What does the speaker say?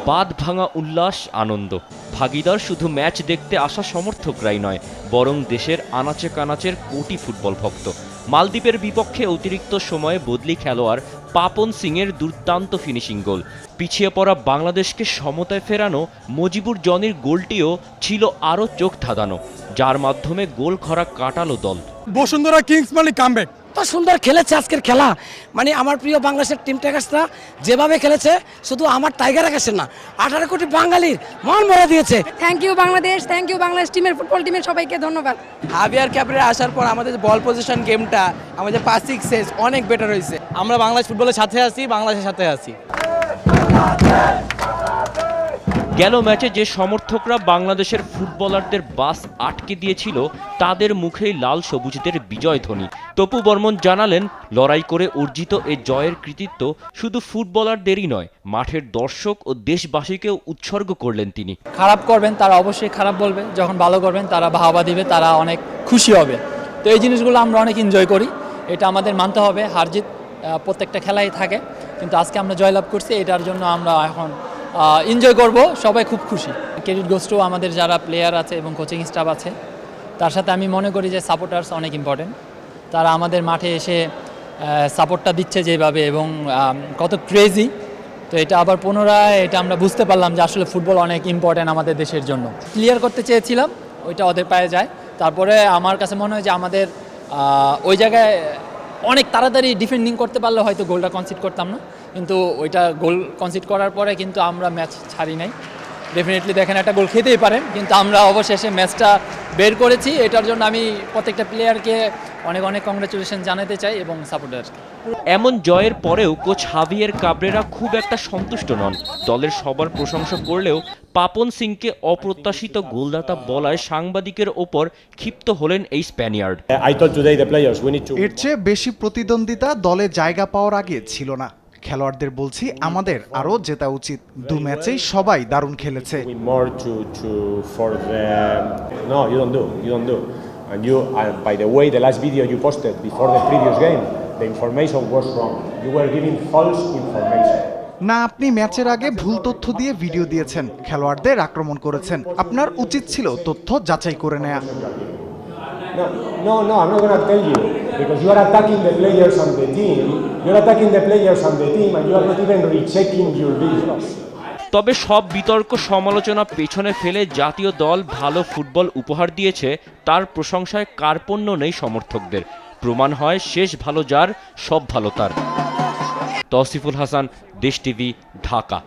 বাঁধ ভাঙা উল্লাস, আনন্দ। ভাগীদার শুধু ম্যাচ দেখতে আসা সমর্থকরাই নয়, বরং দেশের আনাচে কানাচের কোটি ফুটবল ভক্ত। মালদ্বীপের বিপক্ষে অতিরিক্ত সময়ে বদলি খেলোয়াড় পাপন সিংয়ের দুর্দান্ত ফিনিশিং গোল, পিছিয়ে পড়া বাংলাদেশকে সমতায় ফেরানো মজিবুর জনির গোলটিও ছিল আরও চোখ ধাঁধানো, যার মাধ্যমে গোল খরা কাটালো দল। বসুন্ধরা কিংস মানে কামব্যাক। তো সুন্দর খেলেছে আজকের খেলা, মানে আমার প্রিয় বাংলাদেশের টিম টাইগার্সরা যেভাবে খেলেছে, শুধু আমার টাইগার আকাশের না, 18 কোটি বাঙালির মন ভরে দিয়েছে। Thank you Bangladesh, thank you Bangladesh টিমের, ফুটবল টিমের সবাইকে ধন্যবাদ। হাভিয়ার ক্যাপ্রে আসার পর আমাদের বল পজিশন গেমটা, আমাদের পাসিং সেন্স অনেক বেটার হয়েছে। আমরা বাংলাদেশ ফুটবলের সাথে আছি, বাংলাদেশের সাথে আছি। গেল ম্যাচে যে সমর্থকরা বাংলাদেশের ফুটবলারদের বাস আটকে দিয়েছিল, তাদের মুখেই লাল সবুজদের বিজয় ধ্বনি। তপু বর্মন জানালেন, লড়াই করে অর্জিত এ জয়ের কৃতিত্ব শুধু ফুটবলারদেরই নয়, মাঠের দর্শক ও দেশবাসীকেও উৎসর্গ করলেন তিনি। খারাপ করবেন তারা অবশ্যই খারাপ বলবে, যখন ভালো করবেন তারা বাহবা দিবে, তারা অনেক খুশি হবে। তো এই জিনিসগুলো আমরা অনেক এনজয় করি, এটা আমাদের মানতে হবে। হার জিত প্রত্যেকটা খেলাই থাকে, কিন্তু আজকে আমরা জয়লাভ করছি, এটার জন্য আমরা এখন এনজয় করব, সবাই খুব খুশি। ক্রেডিট গোস টু আমাদের যারা প্লেয়ার আছে এবং কোচিং স্টাফ আছে, তার সাথে আমি মনে করি যে সাপোর্টার্স অনেক ইম্পর্টেন্ট। তারা আমাদের মাঠে এসে সাপোর্টটা দিচ্ছে যেভাবে, এবং কত ক্রেজি। তো এটা আবার পুনরায় এটা আমরা বুঝতে পারলাম যে আসলে ফুটবল অনেক ইম্পর্টেন্ট আমাদের দেশের জন্য। ক্লিয়ার করতে চেয়েছিলাম, ওইটা ওদের পায়ে যায়। তারপরে আমার কাছে মনে হয় যে আমাদের ওই জায়গায় অনেক তাড়াতাড়ি ডিফেন্ডিং করতে পারলে হয়তো গোলটা কনসিড করতাম না, কিন্তু ওইটা গোল কনসিড করার পরে কিন্তু আমরা ম্যাচ ছাড়ি নাই। ডেফিনেটলি দেখেন একটা গোল খেতেই পারেন, কিন্তু আমরা অবশেষে ম্যাচটা বের করেছি। এটার জন্য আমি প্রত্যেকটা প্লেয়ারকে অনেক অনেক কংগ্রাচুলেশন জানাতে চাই এবং সাপোর্টারকে। এমন জয়ের পরেও কোচ হাভিয়ের কাবরেরা খুব একটা সন্তুষ্ট নন। দলের সবার প্রশংসা করলেও পাপন সিংকে অপ্রত্যাশিত গোলদাতা বলায় সাংবাদিকের ওপর ক্ষিপ্ত হলেন এই স্প্যানিয়ার্ড। এর চেয়ে বেশি প্রতিদ্বন্দ্বিতা দলে জায়গা পাওয়ার আগে ছিল না। খেলোয়াড়দের বলছি, আমাদের আরও জেতা উচিত। দু ম্যাচেই সবাই দারুণ খেলেছে। And you, by the way, the last video you posted before the previous game, the information was wrong. You were giving false information. না, আপনি ম্যাচের আগে ভুল তথ্য দিয়ে ভিডিও দিয়েছেন, খেলোয়াড়দের আক্রমণ করেছেন। আপনার উচিত ছিল তথ্য যাচাই করে নেওয়া। No, I'm not going to tell you because you are attacking the players and the team. You're attacking the players and the team, and you are not even rechecking your videos. তবে সব বিতর্ক সমালোচনা পেছনে ফেলে জাতীয় দল ভালো football উপহার দিয়েছে, তার প্রশংসায় কার্পণ্য নেই সমর্থকদের। প্রমাণ হয়, শেষ ভালো যার, সব ভালো তার। তৌসিফুল হাসান, দেশ টিভি, ঢাকা।